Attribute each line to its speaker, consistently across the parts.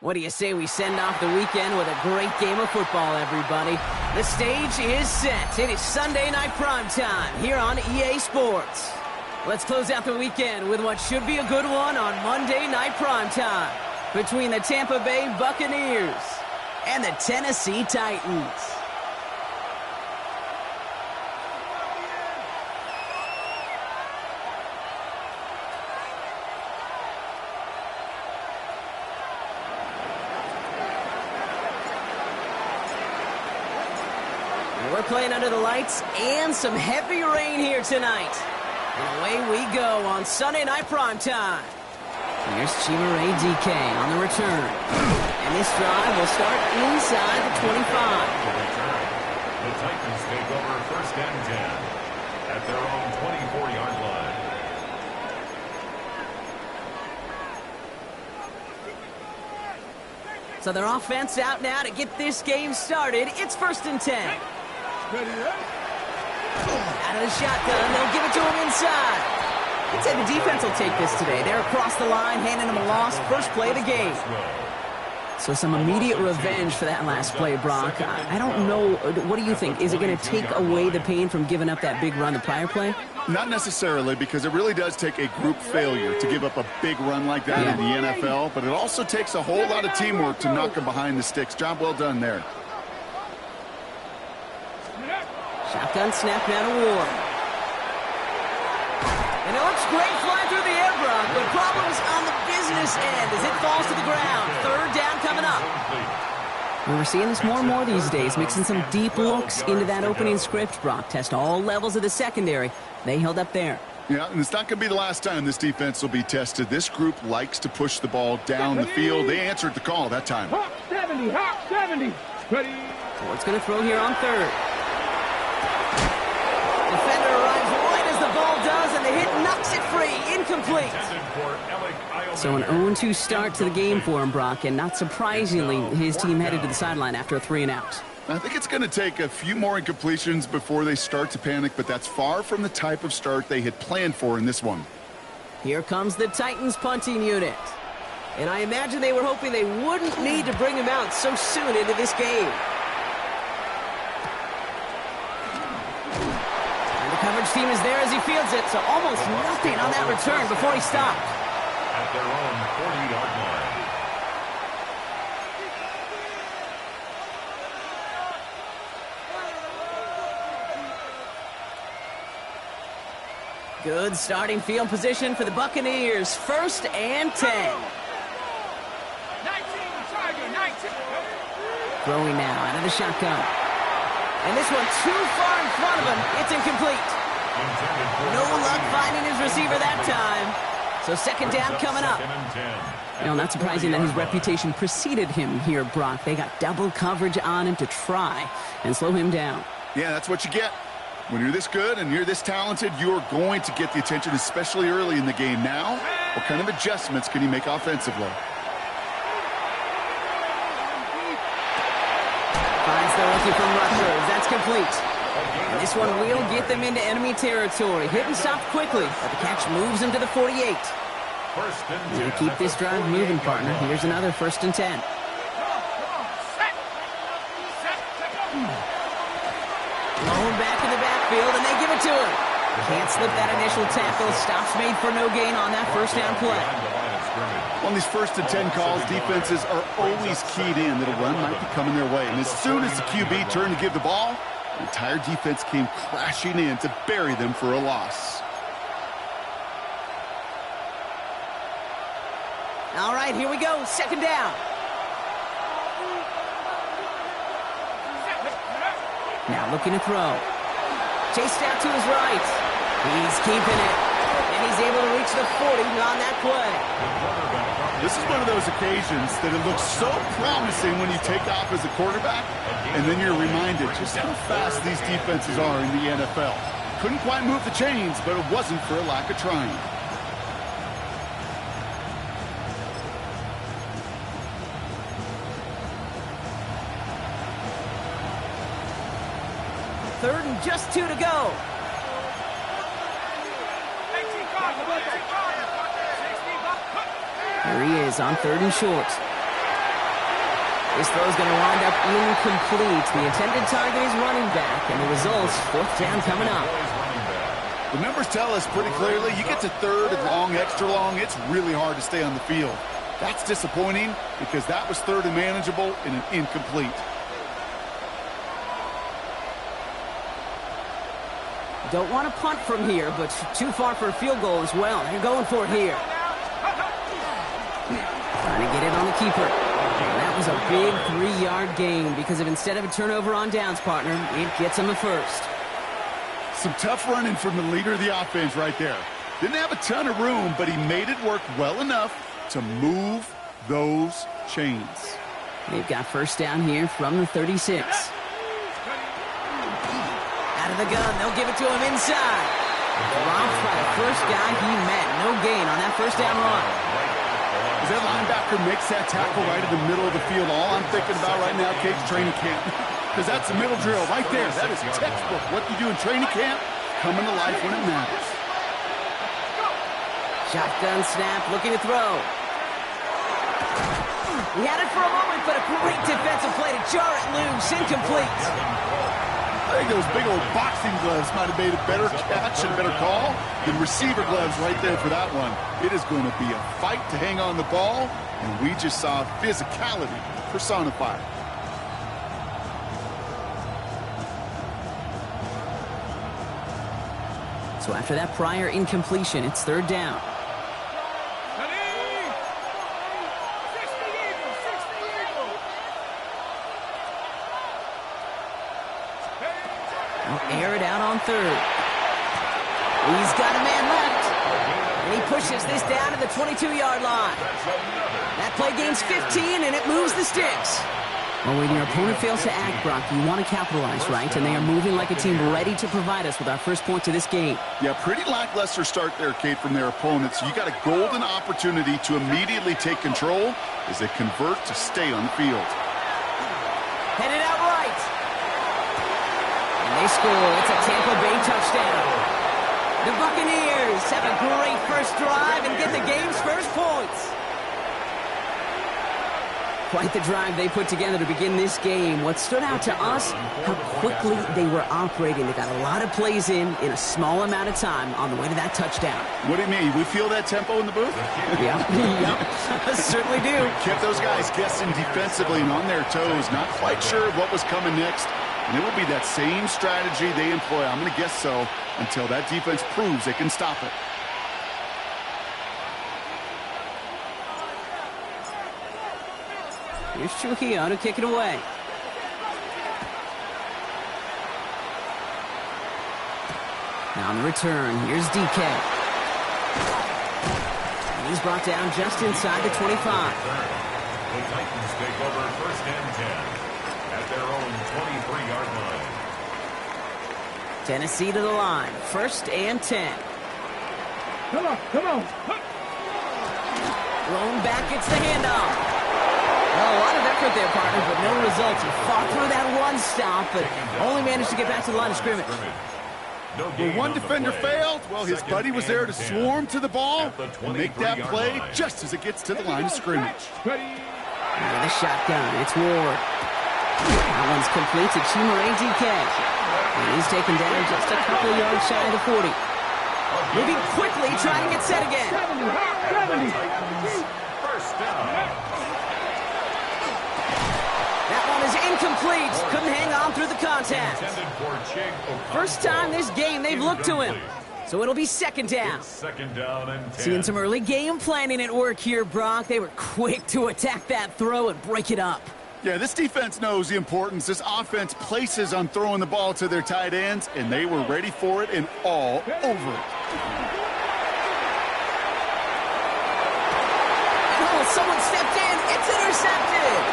Speaker 1: What do you say we send off the weekend with a great game of football, everybody? The stage is set. It is Sunday night primetime here on EA Sports. Let's close out the weekend with what should be a good one on Monday night primetime between the Tampa Bay Buccaneers and the Tennessee Titans. We're playing under the lights and some heavy rain here tonight. And away we go on Sunday night primetime. Here's Chimaray DK on the return. And this drive will start inside the 25.
Speaker 2: The Titans take over first and 10 at their own 24-yard line.
Speaker 1: So their offense out now to get this game started. It's first and 10. Out of the shotgun, they'll give it to him inside. I'd say the defense will take this today. They're across the line, handing him a loss. First play of the game. So some immediate revenge for that last play, Brock. I don't know. What do you think? Is it going to take away the pain from giving up that big run the prior play?
Speaker 3: Not necessarily, because it really does take a group failure to give up a big run like that in the NFL. But it also takes a whole lot of teamwork to knock him behind the sticks. Job well done there.
Speaker 1: Shotgun snap now to Ward. And it looks great flying through the air, Brock, but problems on the business end as it falls to the ground. Third down coming up. We're seeing this more and more these days, mixing some deep looks into that opening script, Brock. Test all levels of the secondary. They held up there.
Speaker 3: Yeah, and it's not going to be the last time this defense will be tested. This group likes to push the ball down the field. They answered the call that time.
Speaker 4: Hawk 70, Hawk 70. Ready.
Speaker 1: Ford's going to throw here on third. Defender arrives right as the ball does, and the hit knocks it free. Incomplete. So an 0-2 start to the game for him, Brock, and not surprisingly, his team headed to the sideline after a 3-and-out.
Speaker 3: I think it's going to take a few more incompletions before they start to panic, but that's far from the type of start they had planned for in this one.
Speaker 1: Here comes the Titans punting unit. And I imagine they were hoping they wouldn't need to bring him out so soon into this game. Coverage team is there as he fields it, so almost nothing on that return before he stopped.
Speaker 2: At their own 40-yard line.
Speaker 1: Good starting field position for the Buccaneers. First and 10.
Speaker 4: 19, Tiger, 19.
Speaker 1: Throwing now out of the shotgun. And this one too far in front of him. It's incomplete. No luck finding his receiver that time. So second down coming up. Not surprising that his reputation preceded him here, Brock. They got double coverage on him to try and slow him down.
Speaker 3: Yeah, that's what you get. When you're this good and you're this talented, you're going to get the attention, especially early in the game. Now, what kind of adjustments can he make offensively?
Speaker 1: Finds the rookie from Rutgers. That's complete. And this one will get them into enemy territory. Hit and stop quickly, but the catch moves him to the 48. We'll keep this drive moving, partner. Here's another first and 10. Blown back in the backfield, and they give it to him. Can't slip that initial tackle. Stops made for no gain on that first down play.
Speaker 3: On these first and 10 calls, defenses are always keyed in that a run might be coming their way. And as soon as the QB turned to give the ball, the entire defense came crashing in to bury them for a loss.
Speaker 1: All right, here we go. Second down. Now looking to throw. Chased out to his right. He's keeping it. And he's able to reach the 40 on that play.
Speaker 3: This is one of those occasions that it looks so promising when you take off as a quarterback, and then you're reminded just how fast these defenses are in the NFL. Couldn't quite move the chains, but it wasn't for a lack of trying.
Speaker 1: Third and just 2 to go. Here he is on third and short. This throw is going to wind up incomplete. The intended target is running back, and the result's fourth down coming up.
Speaker 3: The numbers tell us pretty clearly, you get to third and long, extra long, it's really hard to stay on the field. That's disappointing because that was third and manageable and an incomplete.
Speaker 1: Don't want to punt from here, but too far for a field goal as well. They're going for it here. Trying to get it on the keeper. That was a big 3-yard gain because instead of a turnover on downs, partner, it gets them a first.
Speaker 3: Some tough running from the leader of the offense right there. Didn't have a ton of room, but he made it work well enough to move those chains.
Speaker 1: They've got first down here from the 36. Out of the gun, they'll give it to him inside. Dropped by the first guy he met. No gain on that first down run.
Speaker 3: As that linebacker makes that tackle right in the middle of the field, all I'm thinking about right now, Kate's training camp. Because that's the middle drill right there. That is textbook. What you do in training camp, coming to life when it matters.
Speaker 1: Shotgun snap, looking to throw. He had it for a moment, but a great defensive play to jar it loose. Incomplete.
Speaker 3: I think those big old boxing gloves might have made a better catch and better call than receiver gloves right there for that one. It is going to be a fight to hang on the ball, and we just saw physicality personified.
Speaker 1: So after that prior incompletion, it's third down. They'll air it out on third. He's got a man left. And he pushes this down to the 22-yard line. That play gains 15, and it moves the sticks. Well, when your opponent fails to act, Brock, you want to capitalize, right? And they are moving like a team ready to provide us with our first point to this game.
Speaker 3: Yeah, pretty lackluster start there, Kate, from their opponents. You got a golden opportunity to immediately take control as they convert to stay on the field.
Speaker 1: Headed out right. And they score. It's a Tampa Bay touchdown. The Buccaneers have a great first drive and get the game's first points. Quite the drive they put together to begin this game. What stood out to us, how quickly they were operating. They got a lot of plays in a small amount of time on the way to that touchdown.
Speaker 3: What do you mean? We feel that tempo in the booth?
Speaker 1: Yeah, certainly do.
Speaker 3: Kept those guys guessing defensively and on their toes, not quite sure of what was coming next. And it will be that same strategy they employ, I'm going to guess so, until that defense proves they can stop it.
Speaker 1: Here's Trujillo to kick it away. Now on the return, here's DK. And he's brought down just inside the 25.
Speaker 2: The Titans take over first and 10 at their own 23-yard line.
Speaker 1: Tennessee to the line, first and 10.
Speaker 4: Come on.
Speaker 1: Thrown back, it's the handoff. Well, a lot of effort there, partner, but no results. He fought through that one stop, but only managed to get back to the line of scrimmage.
Speaker 3: When one defender failed, well, his buddy was there to swarm to the ball and make that play just as it gets to the line of scrimmage.
Speaker 1: Now the shotgun, it's Ward. That one's complete to Chimere DK. And he's taken down just a couple yards shy of the 40. Moving quickly, trying to get set again.
Speaker 4: 70.
Speaker 2: First down.
Speaker 1: That one is incomplete. Couldn't hang on through the contact. First time this game they've looked to him. So it'll be second down.
Speaker 2: Second down and 10.
Speaker 1: Seeing some early game planning at work here, Brock. They were quick to attack that throw and break it up.
Speaker 3: Yeah, this defense knows the importance this offense places on throwing the ball to their tight ends, and they were ready for it and all over it.
Speaker 1: Oh, someone stepped in. It's intercepted.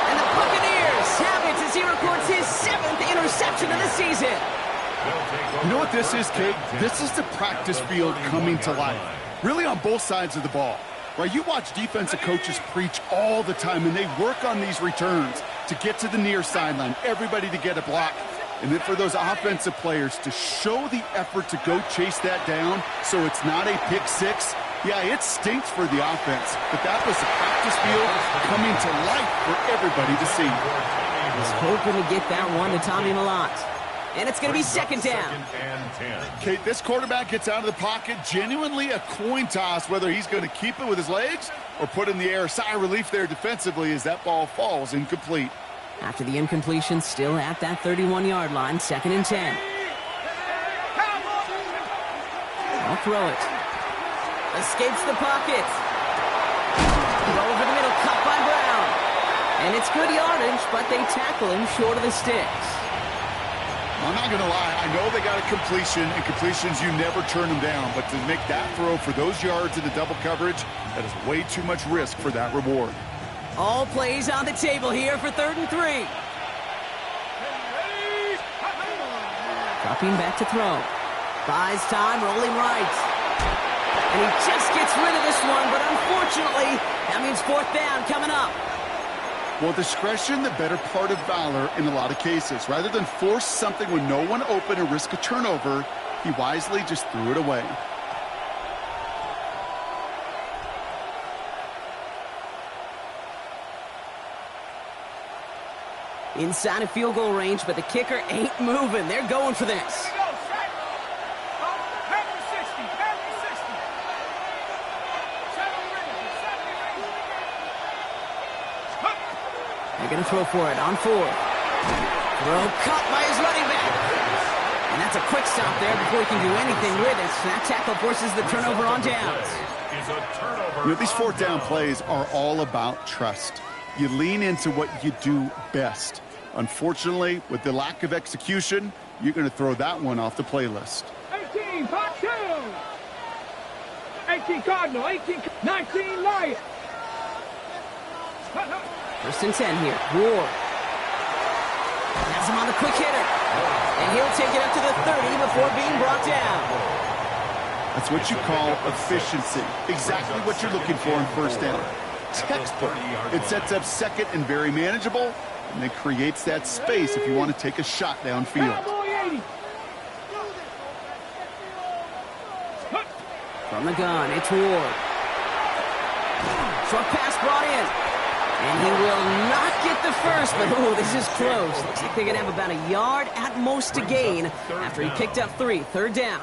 Speaker 1: And the Buccaneers have it as he records his 7th interception of the season.
Speaker 3: You know what this is, Kate? This is the practice field coming to life. Really on both sides of the ball. Right, you watch defensive coaches preach all the time, and they work on these returns to get to the near sideline, everybody to get a block. And then for those offensive players to show the effort to go chase that down so it's not a pick six, Yeah, it stinks for the offense, but that was the practice field coming to life for everybody to see.
Speaker 1: He's hoping to get that one to Tommy Mellott. And it's going to be second down.
Speaker 3: Kate, this quarterback gets out of the pocket, genuinely a coin toss, whether he's going to keep it with his legs or put it in the air. Sigh of relief there defensively as that ball falls incomplete.
Speaker 1: After the incompletion, still at that 31-yard line, second and 10. I'll throw it. Escapes the pocket. Throw over the middle, caught by Brown. And it's good yardage, but they tackle him short of the sticks.
Speaker 3: I'm not going to lie. I know they got a completion, and completions, you never turn them down. But to make that throw for those yards in the double coverage, that is way too much risk for that reward.
Speaker 1: All plays on the table here for 3rd and 3. Dropping back to throw. Buys time, rolling right. And he just gets rid of this one, but unfortunately, that means 4th down coming up.
Speaker 3: Well, discretion, the better part of valor in a lot of cases. Rather than force something with no one open and risk a turnover, he wisely just threw it away.
Speaker 1: Inside of field goal range, but the kicker ain't moving. They're going for this. They're going to throw for it on 4th. Throw caught by his running back. And that's a quick stop there before he can do anything with it. That tackle forces the turnover on downs.
Speaker 3: You know, these 4th down plays are all about trust. You lean into what you do best. Unfortunately, with the lack of execution, you're going to throw that one off the playlist.
Speaker 4: 18, hot 2. 18 Cardinal, 19 Lion.
Speaker 1: 1st and 10 here. Ward has him on the quick hitter. And he'll take it up to the 30 before being brought down.
Speaker 3: That's what you call efficiency. Exactly what you're looking for in 1st down. Textbook. It sets up 2nd and very manageable, and it creates that space if you want to take a shot downfield.
Speaker 1: From the gun, it's Ward. Short pass brought in. And he will not get the first, but oh, this is close. Looks like they're going to have about a yard at most to gain after he picked up 3. 3rd down.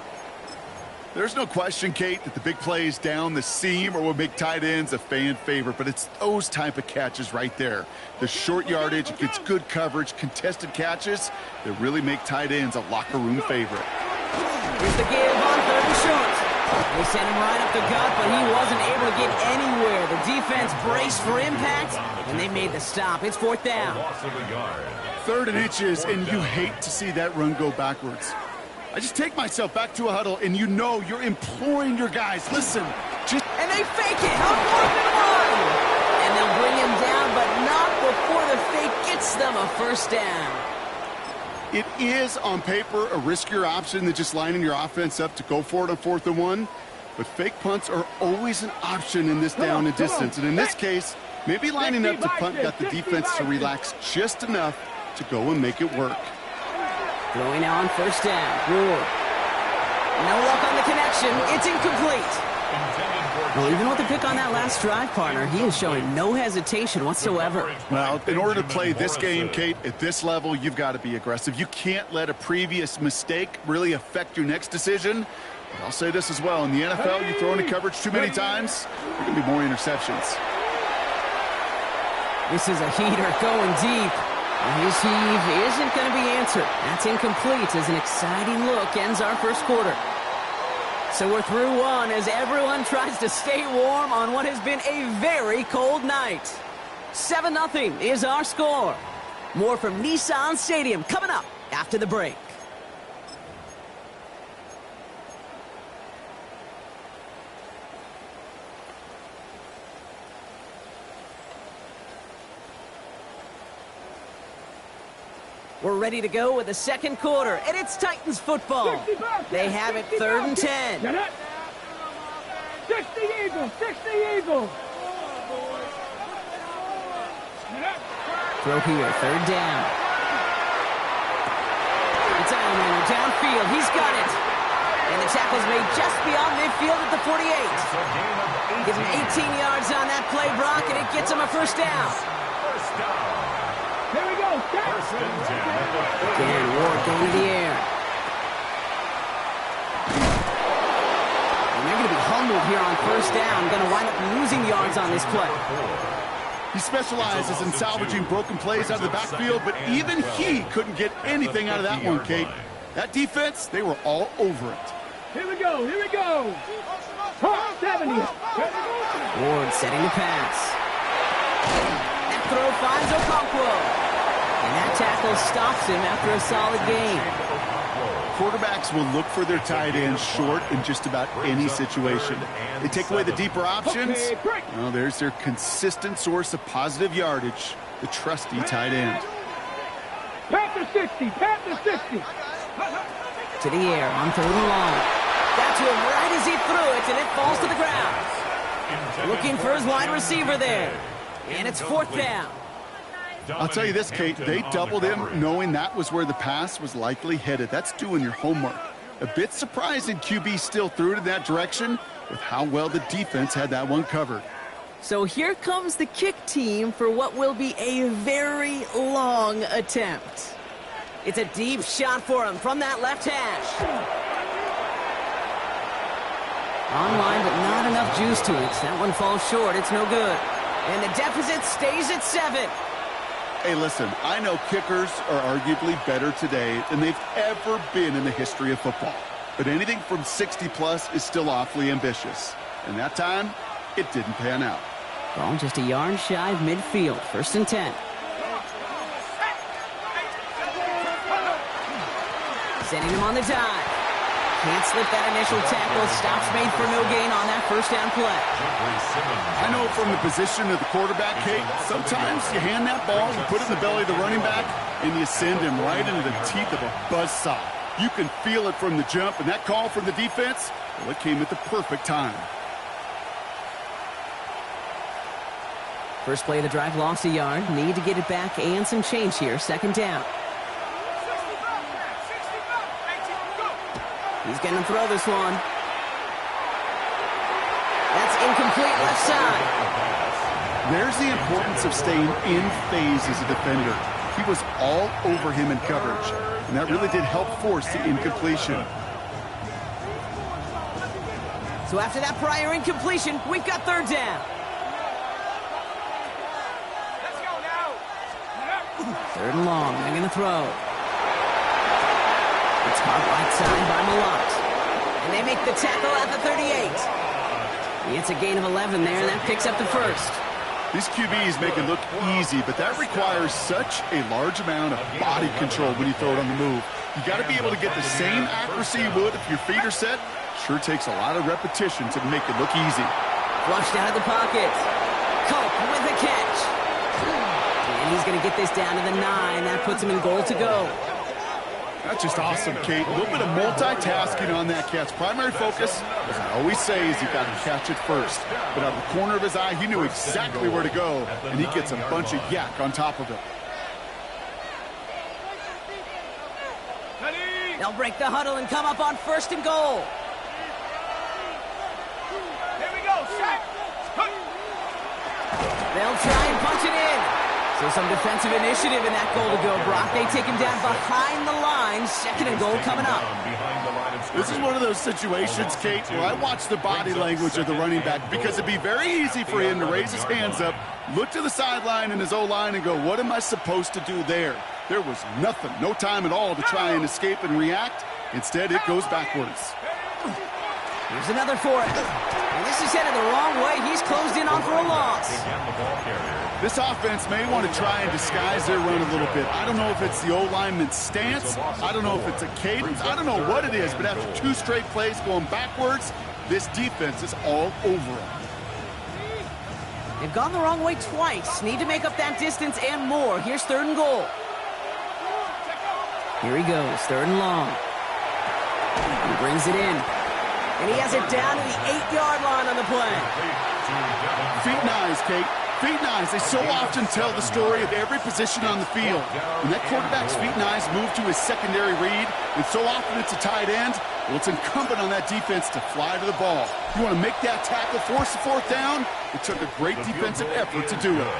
Speaker 3: There's no question, Kate, that the big plays down the seam or will make tight ends a fan favorite, but it's those type of catches right there. The short yardage, gets good coverage, contested catches that really make tight ends a locker room favorite.
Speaker 1: Here's the give on 3rd and short. They sent him right up the gut, but he wasn't able to get anywhere. The defense braced for impact, and they made the stop. It's 4th down.
Speaker 3: 3rd and inches, and you hate to see that run go backwards. I just take myself back to a huddle, and you know you're imploring your guys, listen.
Speaker 1: And they fake it on 4th and 1. And they'll bring him down, but not before the fake gets them a 1st down.
Speaker 3: It is, on paper, a riskier option than just lining your offense up to go for it on 4th and 1. But fake punts are always an option in this down and distance. And in this case, maybe lining up to punt got the defense to relax just enough to go and make it work.
Speaker 1: Throwing now on 1st down. Ward. No luck on the connection. It's incomplete. Well, even with the pick on that last drive, partner, he is showing no hesitation whatsoever.
Speaker 3: Well, in order to play this game, Kate, at this level, you've got to be aggressive. You can't let a previous mistake really affect your next decision. But I'll say this as well. In the NFL, you throw into coverage too many times, there can be more interceptions.
Speaker 1: This is a heater going deep. His heave isn't going to be answered. That's incomplete as an exciting look ends our 1st quarter. So we're through 1 as everyone tries to stay warm on what has been a very cold night. 7-0 is our score. More from Nissan Stadium coming up after the break. We're ready to go with the 2nd quarter, and it's Titans football. They have it 3rd and 10.
Speaker 4: 60 Eagles, 60 Eagles.
Speaker 1: Throw here, 3rd down. It's Allen downfield. He's got it. And the tackle's made just beyond midfield at the 48. Give him 18 yards on that play, Brock, and it gets him a first down.
Speaker 4: Here we go.
Speaker 1: Again, Ward going to the air. And they're going to be humbled here on first down. Going to wind up losing yards on this play.
Speaker 3: He specializes in salvaging broken plays out of the backfield, but even he couldn't get anything out of that one, Kate. That defense, they were all over it.
Speaker 4: Here we go. Here we go. 70.
Speaker 1: Ward setting the pass. That throw finds Okonkwo. And that tackle stops him after a solid game.
Speaker 3: Quarterbacks will look for their tight ends short in just about any situation. They take away the deeper options. Well, there's their consistent source of positive yardage, the trusty tight end.
Speaker 4: Panther 60. Panther 60.
Speaker 1: To the air on third and long. Got to him right as he threw it, and it falls to the ground. Looking for his wide receiver there. And it's fourth down.
Speaker 3: I'll tell you this, Kate, they doubled him knowing that was where the pass was likely headed. That's doing your homework. A bit surprising QB still threw it in that direction with how well the defense had that one covered.
Speaker 1: So here comes the kick team for what will be a very long attempt. It's a deep shot for him from that left hash. Online, but not enough juice to it. That one falls short. It's no good. And the deficit stays at 7.
Speaker 3: Hey, listen, I know kickers are arguably better today than they've ever been in the history of football. But anything from 60-plus is still awfully ambitious. And that time, it didn't pan out.
Speaker 1: Ball just a yard shy of midfield. First and 10. Sending him on the dive. Can't slip that initial tackle. Stops made for no gain on that first down play.
Speaker 3: I know from the position of the quarterback, Kate, sometimes you hand that ball, you put it in the belly of the running back, and you send him right into the teeth of a buzzsaw. You can feel it from the jump, and that call from the defense, well, it came at the perfect time.
Speaker 1: First play of the drive lost a yard. Need to get it back and some change here. Second down. He's going to throw this one. That's incomplete left side.
Speaker 3: There's the importance of staying in phase as a defender. He was all over him in coverage, and that really did help force the incompletion.
Speaker 1: So after that prior incompletion, we've got third down. Third and long. They're going to throw. It's caught right side by Malott. And they make the tackle at the 38. It's a gain of 11 there, and that picks up the first.
Speaker 3: These QBs make it look easy, but that requires such a large amount of body control when you throw it on the move. You got to be able to get the same accuracy you would if your feet are set. Sure takes a lot of repetition to make it look easy.
Speaker 1: Flushed out of the pocket. Culp with the catch. And he's going to get this down to the 9. That puts him in goal to go.
Speaker 3: That's just awesome, Kate. A little bit of multitasking on that catch. Primary focus, as I always say, is you got to catch it first. But out of the corner of his eye, he knew exactly where to go, and he gets a bunch of yak on top of it.
Speaker 1: They'll break the huddle and come up on first and goal.
Speaker 4: Here we go. Set.
Speaker 1: They'll try and punch it in. So some defensive initiative in that goal to go, Brock. They take him down behind the line. Second and goal coming up.
Speaker 3: This is one of those situations, Kate, where I watch the body language of the running back because it'd be very easy for him to raise his hands up, look to the sideline in his O-line and go, what am I supposed to do there? There was nothing, no time at all to try and escape and react. Instead, it goes backwards.
Speaker 1: Here's another for it. And this is headed the wrong way. He's closed in on for a loss.
Speaker 3: This offense may want to try and disguise their run a little bit. I don't know if it's the O-lineman's stance. I don't know if it's a cadence. I don't know what it is, but after 2 straight plays going backwards, this defense is all over it.
Speaker 1: They've gone the wrong way twice. Need to make up that distance and more. Here's third and goal. Here he goes, third and long. He brings it in. And he has it down to the 8-yard line on the play.
Speaker 3: Feet and eyes, Kate. Feet and eyes, they so often tell the story of every position on the field. When that quarterback's feet and eyes move to his secondary read, and so often it's a tight end, well, it's incumbent on that defense to fly to the ball. You want to make that tackle, force the fourth down? It took a great defensive effort to do it.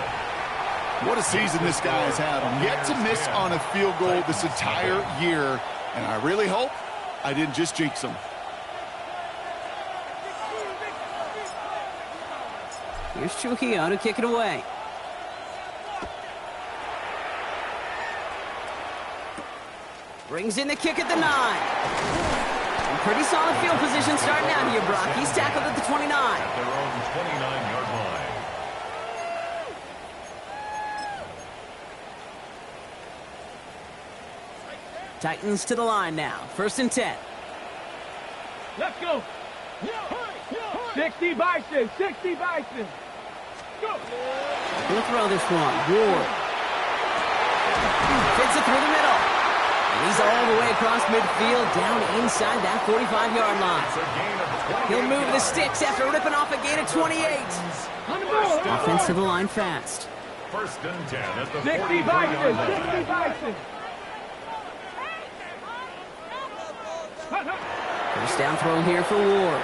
Speaker 3: What a season this guy has had. Yet to miss on a field goal this entire year, and I really hope I didn't just jinx him.
Speaker 1: Here's Trujillo to kick it away. Brings in the kick at the 9. And pretty solid field position starting out here, Brock. He's tackled at the 29.
Speaker 2: At their own 29-yard line.
Speaker 1: Titans to the line now. 1st and 10.
Speaker 4: Let's go. 60 Bison. 60 Bison. Go.
Speaker 1: Gonna throw this one. Ward. Fits it through the middle. And he's all the way across midfield, down inside that 45-yard line. He'll move the sticks after ripping off a gain of 28. Offense to the line fast.
Speaker 2: 1st and 10 at the
Speaker 4: 60 Bison. 60 Bison.
Speaker 1: First down throw here for Ward.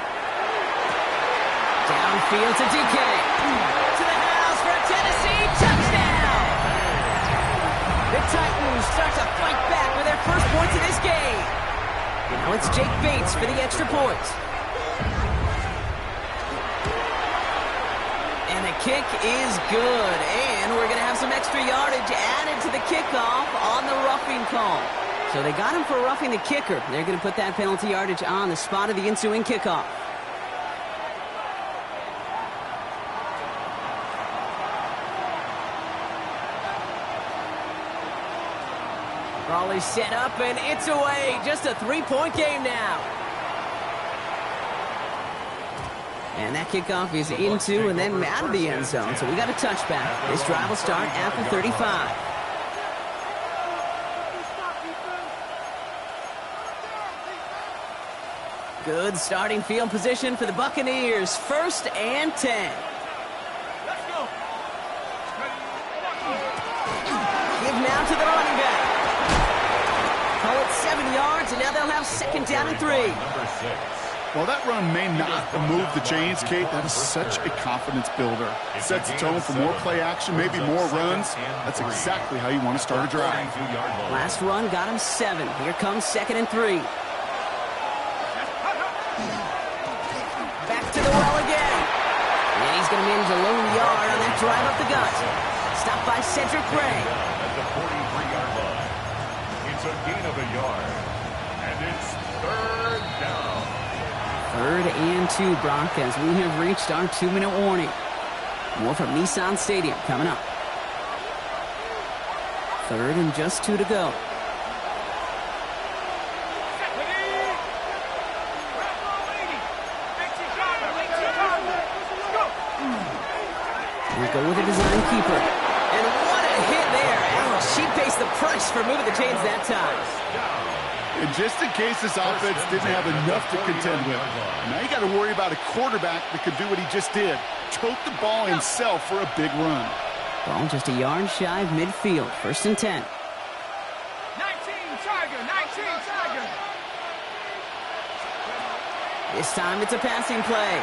Speaker 1: Downfield to DK. To the house for a Tennessee touchdown. The Titans start to fight back with their first points of this game. Now it's Jake Bates for the extra point. And the kick is good. And we're going to have some extra yardage added to the kickoff on the roughing call. So they got him for roughing the kicker. They're going to put that penalty yardage on the spot of the ensuing kickoff. Raleigh's set up, and it's away. Just a 3-point game now. And that kickoff is into and then out of the end zone. So we got a touchback. This drive will start at the 35. Good starting field position for the Buccaneers. 1st and 10.
Speaker 4: Let's go.
Speaker 1: Give now to the running back. Call it 7 yards, and now they'll have 2nd down and 3.
Speaker 2: Number 6.
Speaker 3: Well, that run may not move the chains, Kate. That is such a confidence builder. Sets the tone for more play action, maybe more runs. That's exactly how you want to start a drive.
Speaker 1: Last run got him 7. Here comes 2nd and 3. Back to the well again. And he's going to manage a lone yard on that drive up the gut. Stopped by Cedric Gray.
Speaker 2: At the 43-yard line. It's a gain of a yard. And it's 3rd down.
Speaker 1: 3rd and 2, Brock, as we have reached our 2-minute warning. More from Nissan Stadium coming up. 3rd and just 2 to go. We go with a design keeper. And what a hit there. Ouch, she pays the price for moving the chains that time.
Speaker 3: And just in case this offense didn't have enough to contend with, now you got to worry about a quarterback that could do what he just did. Tote the ball himself for a big run.
Speaker 1: Ball just a yard shy of midfield. 1st and 10.
Speaker 4: 19 Tiger. 19 Tiger.
Speaker 1: This time it's a passing play.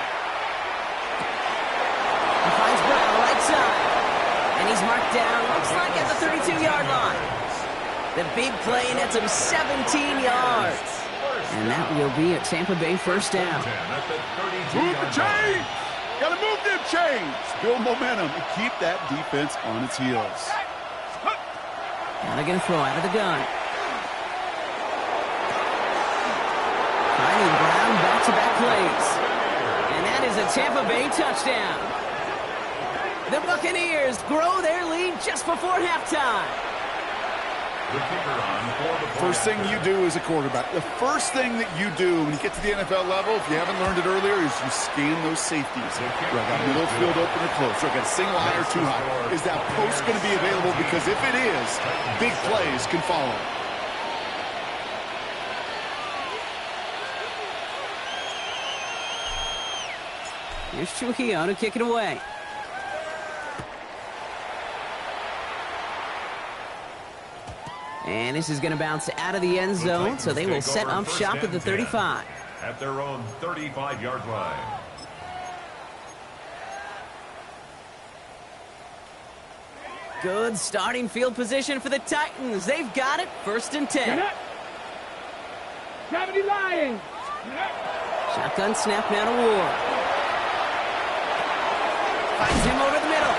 Speaker 1: He finds Brown right side. And he's marked down, looks like at the 32-yard line. The big play nets him 17 yards. And that will be a Tampa Bay 1st down.
Speaker 3: Move the chains! Got to move them chains! Build momentum and keep that defense on its heels.
Speaker 1: Now they're going to throw out of the gun. Finding Brown back-to-back plays. And that is a Tampa Bay touchdown. The Buccaneers grow their lead just before halftime.
Speaker 3: First thing you do as a quarterback, the first thing that you do when you get to the NFL level, if you haven't learned it earlier, is you scan those safeties. Do I got middle field open or close? Do I got a single high or too high? Is that post going to be available? Because if it is, big plays can follow.
Speaker 1: Here's Trujillo to kick it away. And this is going to bounce out of the end zone, so they will set up shop at the 35.
Speaker 2: At their own 35-yard line.
Speaker 1: Good starting field position for the Titans. They've got it. 1st and 10.
Speaker 4: 70 Lions.
Speaker 1: Shotgun snap now to Ward. Finds him over the middle.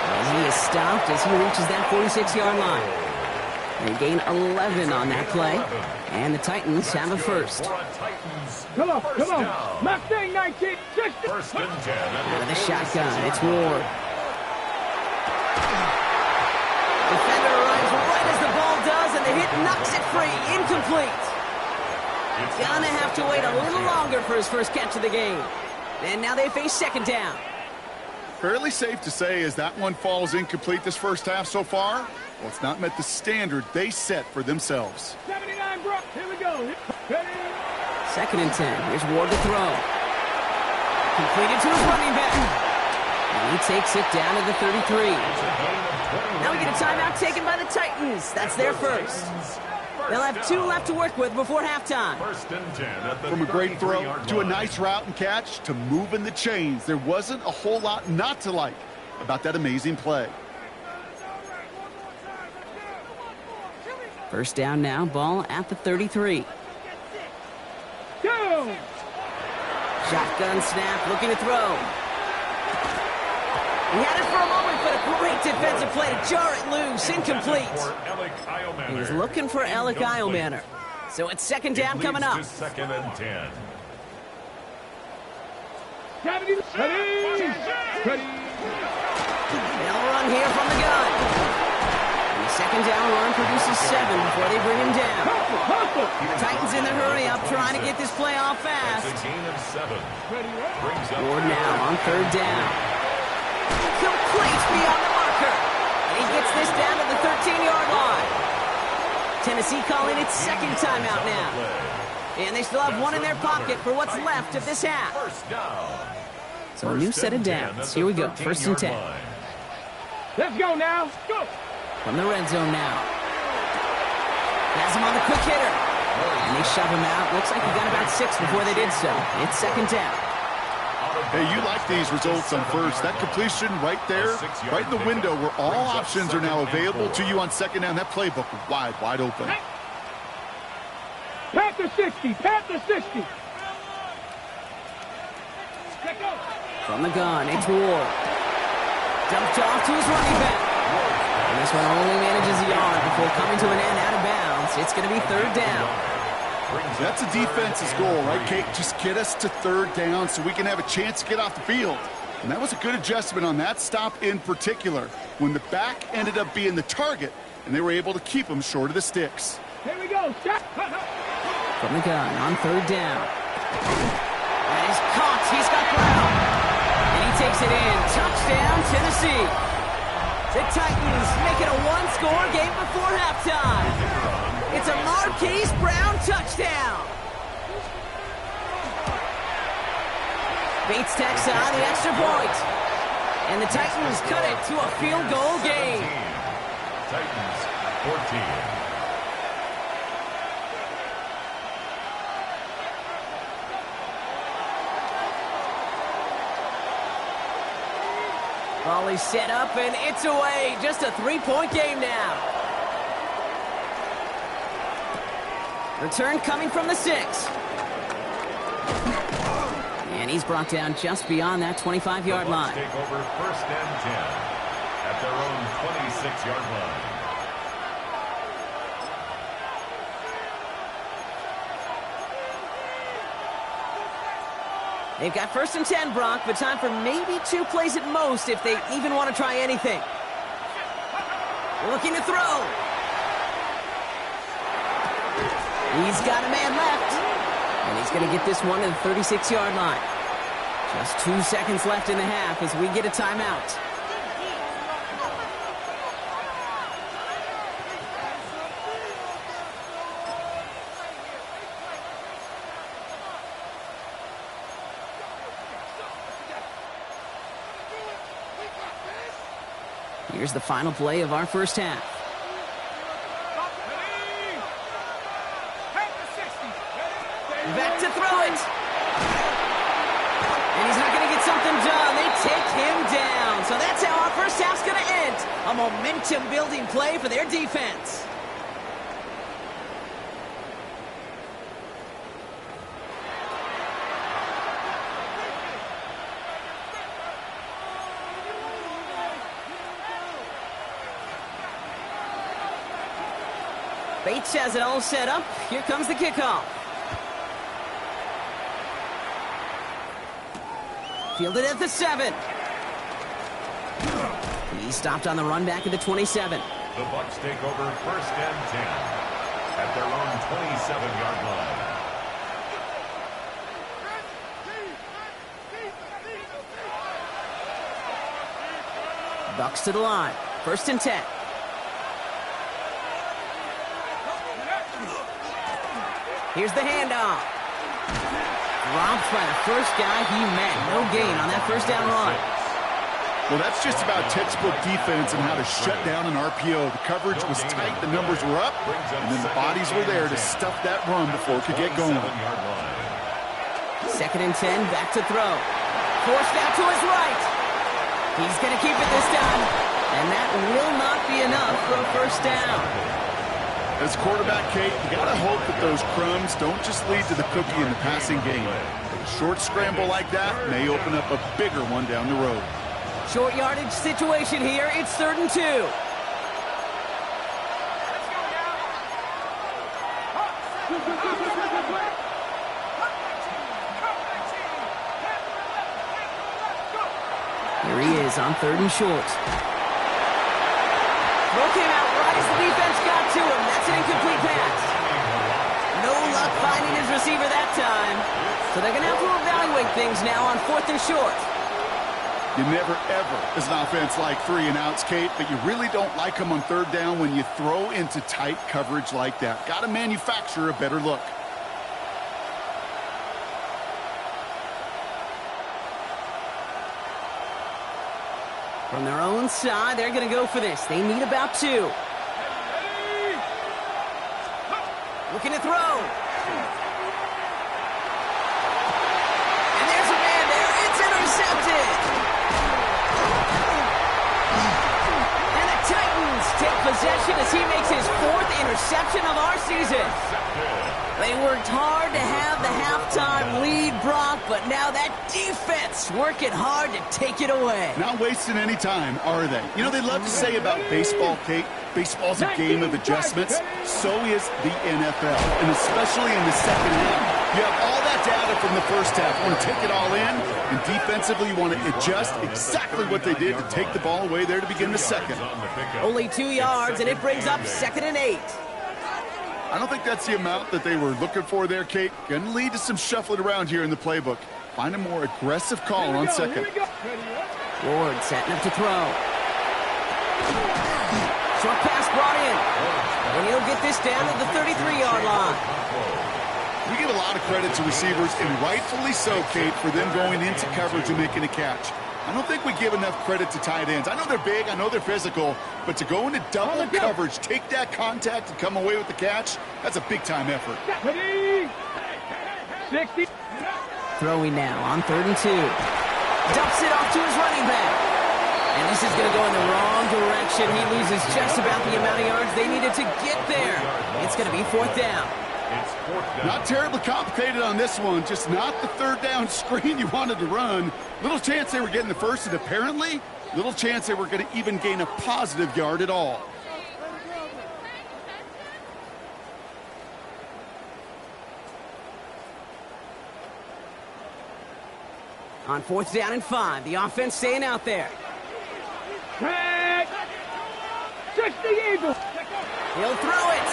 Speaker 1: And he is stopped as he reaches that 46-yard line. They gain 11 on that play. And the Titans have a first.
Speaker 4: Come on. Mustang 19.
Speaker 2: 1st and 10.
Speaker 1: Out of the shotgun, it's Ward. Defender arrives right as the ball does, and the hit knocks it free. Incomplete. Gonna have to wait a little longer for his first catch of the game. And now they face 2nd down.
Speaker 3: Fairly safe to say as that one falls incomplete this first half so far. Well, it's not met the standard they set for themselves.
Speaker 4: 79 Brook. Here we go.
Speaker 1: 2nd and 10. Here's Ward to throw. Completed to his running back. And he takes it down to the 33. Now we get a timeout taken by the Titans. That's their first. They'll have 2 left to work with before halftime.
Speaker 2: 1st and 10 at the
Speaker 3: From a great throw
Speaker 2: 33-yard
Speaker 3: to a
Speaker 2: line.
Speaker 3: nice route and catch to moving the chains, there wasn't a whole lot not to like about that amazing play.
Speaker 1: 1st down now, ball at the 33.
Speaker 4: Go.
Speaker 1: Shotgun snap, looking to throw. He had it for a moment, but a great defensive play to jar it loose. Incomplete. He was looking for Alec Eilmanner. So it's 2nd down coming up.
Speaker 2: 2nd and 10.
Speaker 4: 70. Ready.
Speaker 1: They'll run here from the gun. And the 2nd down run produces 7 before they bring him down. Titans in the hurry up, trying to get this play off fast.
Speaker 2: It's a gain of 7. Brings up
Speaker 1: Ward now on 3rd down. Complete beyond the marker. And he gets this down to the 13-yard line. Tennessee calling its 2nd timeout now. And they still have 1 in their pocket for what's left of this half.
Speaker 2: 1st down.
Speaker 1: So a new set of downs. Here we go. 1st and 10.
Speaker 4: Let's go now. Go.
Speaker 1: From the red zone now. Has him on the quick hitter. And they shove him out. Looks like he got about 6 before they did so. It's 2nd down.
Speaker 3: Hey, you like these results on first. That completion right there, right in the window where all options are now available to you on 2nd down. That playbook wide open.
Speaker 4: Panther 60. Panther 60.
Speaker 1: From the gun, it's Ward. Dumped off to his running back. And this one only manages a yard before coming to an end out of bounds. It's going to be 3rd down.
Speaker 3: That's a defense's goal, right, Kate? Just get us to 3rd down so we can have a chance to get off the field. And that was a good adjustment on that stop in particular, when the back ended up being the target, and they were able to keep him short of the sticks.
Speaker 4: Here we go.
Speaker 1: From the gun on 3rd down. And he's caught. He's got Brown. And he takes it in. Touchdown, Tennessee. The Titans make it a 1-score game before halftime. It's a Marquise Brown touchdown. Bates tacks on the extra point. And the Titans cut it to a field goal game.
Speaker 2: Titans 14.
Speaker 1: Ball is set up and it's away. Just a 3-point game now. Return coming from the 6. And he's brought down just beyond that 25-yard line.
Speaker 2: Take over 1st and 10 at their own 26-yard line.
Speaker 1: They've got 1st and 10, Brock, but time for maybe 2 plays at most if they even want to try anything. Looking to throw. He's got a man left. And he's going to get this one to the 36-yard line. Just 2 seconds left in the half as we get a timeout. Here's the final play of our first half. Back to throw it. And he's not going to get something done. They take him down. So that's how our first half's going to end. A momentum-building play for their defense. Bates has it all set up. Here comes the kickoff. Fielded at the 7. He stopped on the run back at the 27.
Speaker 2: The Bucs take over first and 10 at their own 27-yard line.
Speaker 1: Bucs to the line. First and 10. Here's the handoff. Dropped by the first guy he met. No gain on that first down run.
Speaker 3: Well, that's just about textbook defense and how to shut down an RPO. The coverage was tight, the numbers were up, and then the bodies were there to stuff that run before it could get going.
Speaker 1: Second and 10, back to throw. Forced out to his right. He's going to keep it this time, and that will not be enough for a first down.
Speaker 3: As quarterback, Kate, you got to hope that those crumbs don't just lead to the cookie in the passing game. A short scramble like that may open up a bigger one down the road.
Speaker 1: Short yardage situation here. It's 3rd and 2. Here he is on 3rd and short. Throw came out right as the defense got to him. That's an incomplete pass. No luck finding his receiver that time. So they're going to have to evaluate things now on 4th and short.
Speaker 3: You never, ever, as an offense, like 3 and outs, Kate, but you really don't like them on 3rd down when you throw into tight coverage like that. Got to manufacture a better look.
Speaker 1: From their own side, they're going to go for this. They need about 2. Looking to throw. And there's a man there. It's intercepted. And the Titans take possession as he makes his 4th interception of our season. They worked hard to have the halftime lead, Brock, but now that defense working hard to take it away.
Speaker 3: Not wasting any time, are they? You know, they love to say about baseball, Kate, baseball's a game of adjustments. So is the NFL, and especially in the second half. You have all that data from the first half. You want to take it all in, and defensively you want to adjust exactly what they did to take the ball away there to begin the second.
Speaker 1: Only 2 yards, and it brings up 2nd and 8.
Speaker 3: I don't think that's the amount that they were looking for there, Kate. Going to lead to some shuffling around here in the playbook. Find a more aggressive call on second.
Speaker 1: Ward setting up to throw. Short pass brought in. And he'll get this down to the 33-yard line.
Speaker 3: We give a lot of credit to receivers, and rightfully so, Kate, for them going into coverage and making a catch. I don't think we give enough credit to tight ends. I know they're big, I know they're physical, but to go into double coverage, take that contact, and come away with the catch, that's a big-time effort.
Speaker 4: 60.
Speaker 1: Throwing now on 3rd and 2. Dumps it off to his running back. And this is going to go in the wrong direction. He loses just about the amount of yards they needed to get there. It's going to be 4th down.
Speaker 2: It's 4th down.
Speaker 3: Not terribly complicated on this one, just not the 3rd down screen you wanted to run. Little chance they were getting the first, and apparently, little chance they were going to even gain a positive yard at all.
Speaker 1: On 4th down and 5, the offense staying out there.
Speaker 4: Catch the Eagles.
Speaker 1: He'll throw it.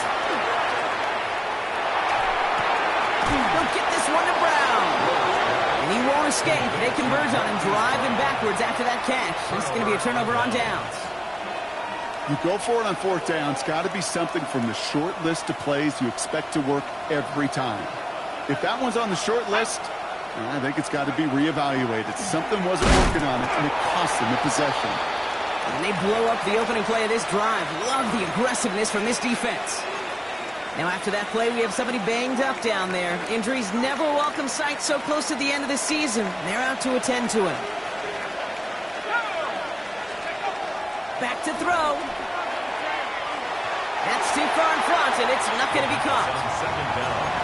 Speaker 1: They'll get this one to Brown. And he won't escape. They converge on him, driving backwards after that catch. This is going to be a turnover on downs.
Speaker 3: You go for it on 4th down. It's got to be something from the short list of plays you expect to work every time. If that one's on the short list, I think it's got to be reevaluated. Something wasn't working on it, and it cost them the possession.
Speaker 1: And they blow up the opening play of this drive. Love the aggressiveness from this defense. Now after that play, we have somebody banged up down there. Injuries never a welcome sight so close to the end of the season. They're out to attend to him. Back to throw. That's too far in front, and it's not going to be caught.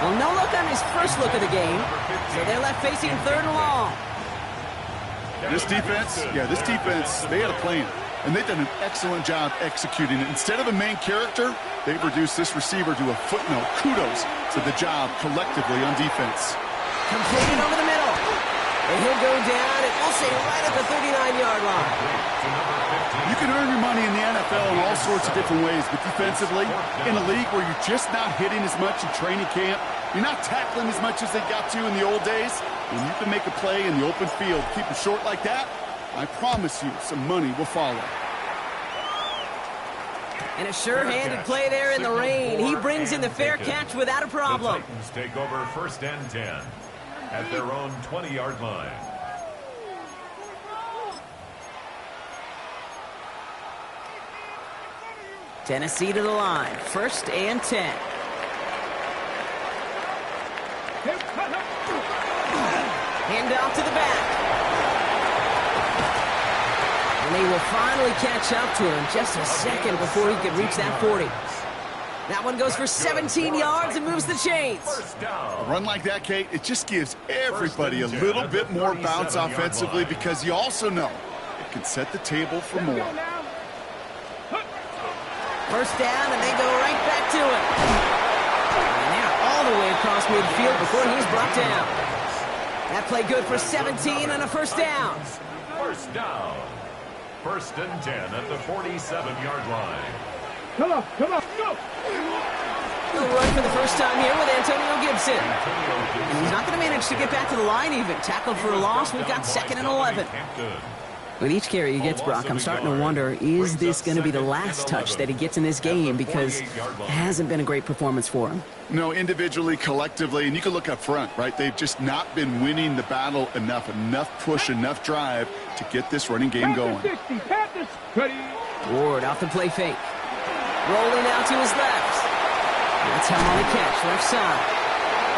Speaker 1: Well, no look on his first look of the game, so they're left facing 3rd and long.
Speaker 3: This defense, they had a plan, and they've done an excellent job executing it. Instead of a main character, they've reduced this receiver to a footnote. Kudos to the job collectively on defense.
Speaker 1: Completed over the middle. And he'll go down, and we'll say right at the 39-yard line.
Speaker 3: You can earn your money in the NFL in all sorts of different ways, but defensively, in a league where you're just not hitting as much in training camp, you're not tackling as much as they got to in the old days, and you can make a play in the open field, keep it short like that, I promise you some money will follow.
Speaker 1: And a sure-handed play there in the rain. He brings in the fair catch without a problem.
Speaker 2: The Titans take over 1st and 10 at their own 20-yard line.
Speaker 1: Tennessee to the line. 1st and 10. Hand off to the back. And they will finally catch up to him just a second before he could reach that 40. That one goes for 17 yards and moves the chains.
Speaker 3: A run like that, Kate, it just gives everybody a little bit more bounce offensively because you also know it can set the table for more.
Speaker 1: 1st down, and they go right back to it. And they're all the way across midfield before he's brought down. That play good for 17 and a 1st down.
Speaker 2: 1st down. 1st and 10 at the 47-yard line.
Speaker 4: Come on, go!
Speaker 1: He'll run for the first time here with Antonio Gibson. And he's not going to manage to get back to the line even. Tackled for a loss. We've got 2nd and 11. With each carry he gets, Brock, I'm starting to wonder, is this going to be the last touch that he gets in this game? Because it hasn't been a great performance for him.
Speaker 3: No, individually, collectively, and you can look up front, right? They've just not been winning the battle enough push, enough drive to get this running game going.
Speaker 1: Ward off the play fake. Rolling out to his left. That's him on the catch, left side.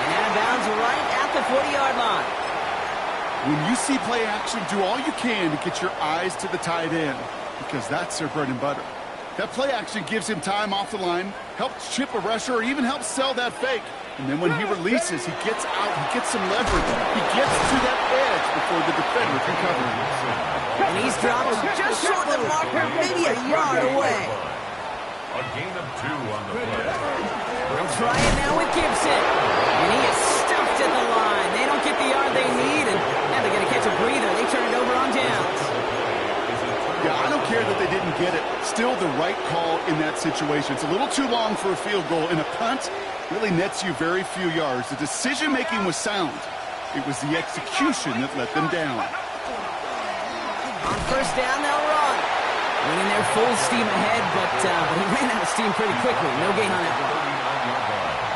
Speaker 1: And out of bounds right at the 40-yard line.
Speaker 3: When you see play action, do all you can to get your eyes to the tight end, because that's their bread and butter. That play action gives him time off the line, helps chip a rusher, or even helps sell that fake. And then when he releases, he gets out, he gets some leverage. He gets to that edge before the defender can cover him.
Speaker 1: And he's dropped just short of the marker, maybe a yard away.
Speaker 2: A gain of 2 on the play.
Speaker 1: They'll try it now with Gibson. And he is stuffed at the line. They don't get the yard they need, and now they're going to catch a breather. They turn it over on downs.
Speaker 3: Yeah, I don't care that they didn't get it. Still the right call in that situation. It's a little too long for a field goal, and a punt really nets you very few yards. The decision-making was sound. It was the execution that let them down.
Speaker 1: On 1st down, they'll run. Running their full steam ahead, but he ran out of steam pretty quickly. No gain on that one.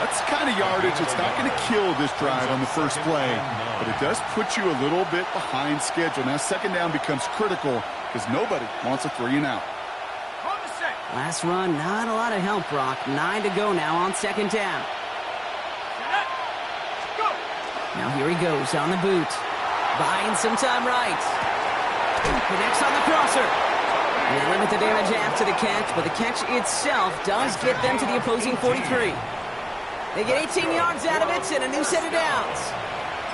Speaker 3: That's the kind of yardage it's not going to kill this drive on the first play, but it does put you a little bit behind schedule. Now 2nd down becomes critical because nobody wants a 3 and out.
Speaker 1: Last run, not a lot of help, Brock. 9 to go now on 2nd down. Now here he goes on the boot. Buying some time right. Connects on the crosser. They limit the damage after the catch, but the catch itself does get them to the opposing 43. They get 18 yards out of it and a new set of downs.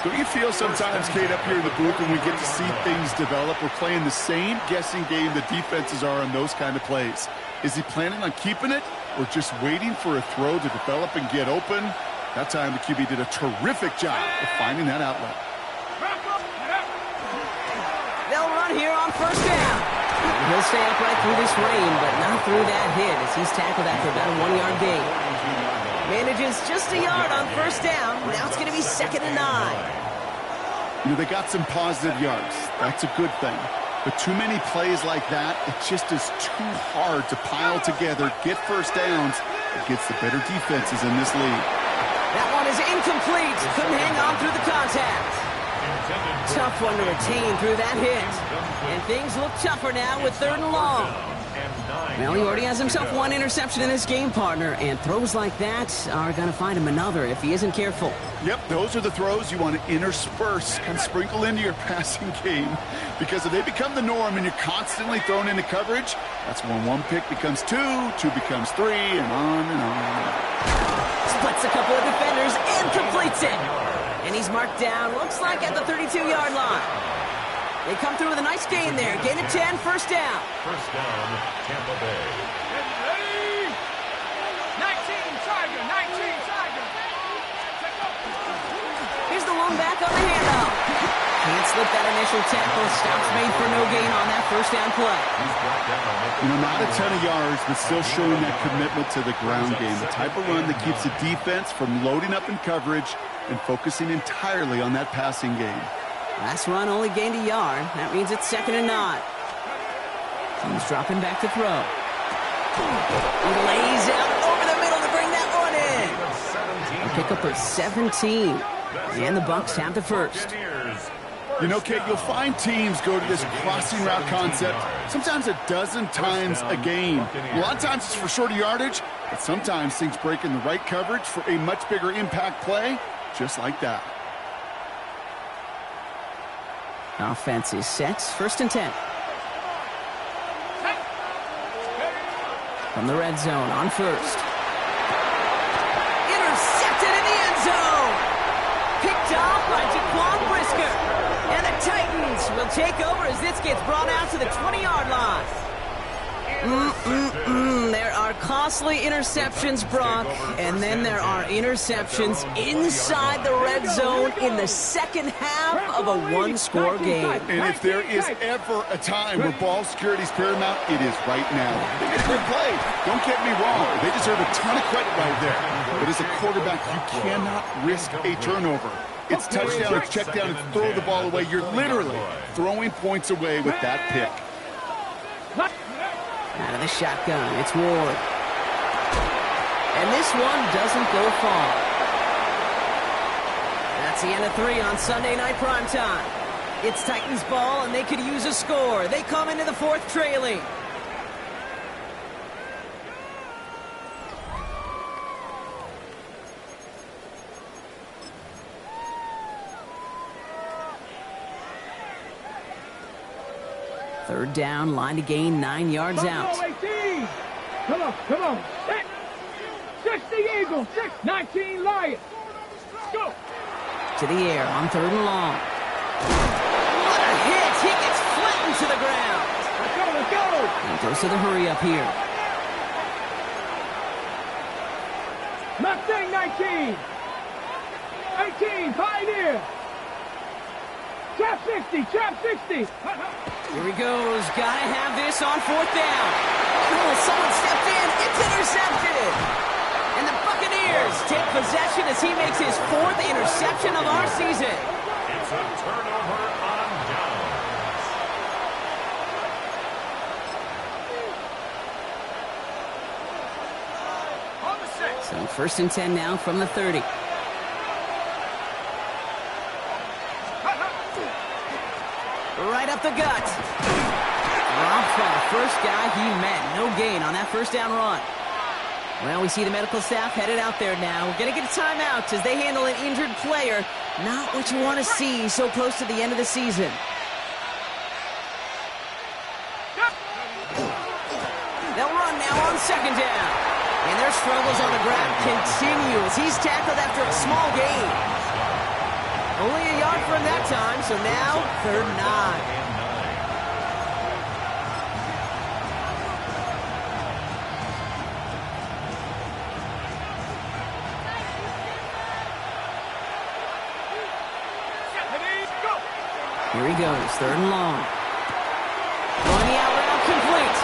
Speaker 3: Don't you feel sometimes, Kate, up here in the booth when we get to see things develop, we're playing the same guessing game the defenses are on those kind of plays? Is he planning on keeping it or just waiting for a throw to develop and get open? That time the QB did a terrific job of finding that outlet.
Speaker 1: They'll run here on 1st down. He'll stay upright through this rain, but not through that hit as he's tackled after about a 1-yard gain. Manages just a yard on 1st down. Now it's going to be 2nd and 9.
Speaker 3: You know, they got some positive yards. That's a good thing. But too many plays like that, it just is too hard to pile together, get 1st downs against the better defenses in this league.
Speaker 1: That one is incomplete. Couldn't hang on through the contact. Tough one to retain through that hit. And things look tougher now with 3rd and long.
Speaker 2: And 9
Speaker 1: Well, he already has himself one interception in this game, partner, and throws like that are going to find him another if he isn't careful.
Speaker 3: Yep, those are the throws you want to intersperse and sprinkle into your passing game, because if they become the norm and you're constantly thrown into coverage, that's when one pick becomes two becomes three, and on and on.
Speaker 1: Splits a couple of defenders and completes it. And he's marked down, looks like at the 32-yard line. They come through with a nice gain there. Gain of 10, first down.
Speaker 2: First down, Tampa Bay.
Speaker 4: 19 Tiger, 19 Tiger.
Speaker 1: Here's the lone back on the handoff. Can't slip that initial tackle. Stops made for no gain on that first down play.
Speaker 3: Not a ton of yards, but still showing that commitment to the ground game. The type of run that keeps the defense from loading up in coverage and focusing entirely on that passing game.
Speaker 1: Last run only gained a yard. That means it's 2nd and 9. He's dropping back to throw. He lays out over the middle to bring that one in. A pickup for 17. And the Bucs have the first.
Speaker 3: You know, Kate, you'll find teams go to this crossing route concept sometimes a dozen times a game. A lot of times it's for shorter yardage, but sometimes things break in the right coverage for a much bigger impact play, just like that.
Speaker 1: Offense is set. 1st and 10. From the red zone on first. Intercepted in the end zone. Picked off by Jaquan Brisker. And the Titans will take over as this gets brought out to the 20-yard line. There are costly interceptions, Brock, and then there are interceptions inside the red zone in the second half of a one-score game.
Speaker 3: And if there is ever a time where ball security is paramount, it is right now. They get a good play. Don't get me wrong. They deserve a ton of credit right there. But as a quarterback, you cannot risk a turnover. It's touchdown, it's check down, it's throw the ball away. You're literally throwing points away with that pick.
Speaker 1: Out of the shotgun, it's Ward. And this one doesn't go far. That's the end of 3 on Sunday Night Primetime. It's Titans ball, and they could use a score. They come into the 4th trailing. Third down, line to gain 9 yards out.
Speaker 4: Come on, come on. 60 Eagles, 19 Lions. Go.
Speaker 1: To the air on 3rd and long. What a hit! He gets flattened to the ground.
Speaker 4: Let's go, let's go.
Speaker 1: He goes to the hurry up here.
Speaker 4: Mustang 19. 18, Pioneer. Trap 60, trap 60.
Speaker 1: Here he goes. Gotta have this on 4th down. Oh, someone stepped in. It's intercepted. And the Buccaneers take possession as he makes his 4th interception of our season.
Speaker 2: It's a turnover on downs.
Speaker 1: So 1st and 10 now from the 30. Right up the gut. Dropped by the first guy he met. No gain on that first down run. Well, we see the medical staff headed out there now. We're going to get a timeout as they handle an injured player. Not what you want to see so close to the end of the season. They'll run now on 2nd down. And their struggles on the ground continue as he's tackled after a small gain. Only a yard from that time, so now 3rd and 9. Here he goes, 3rd and long. Going the out route complete.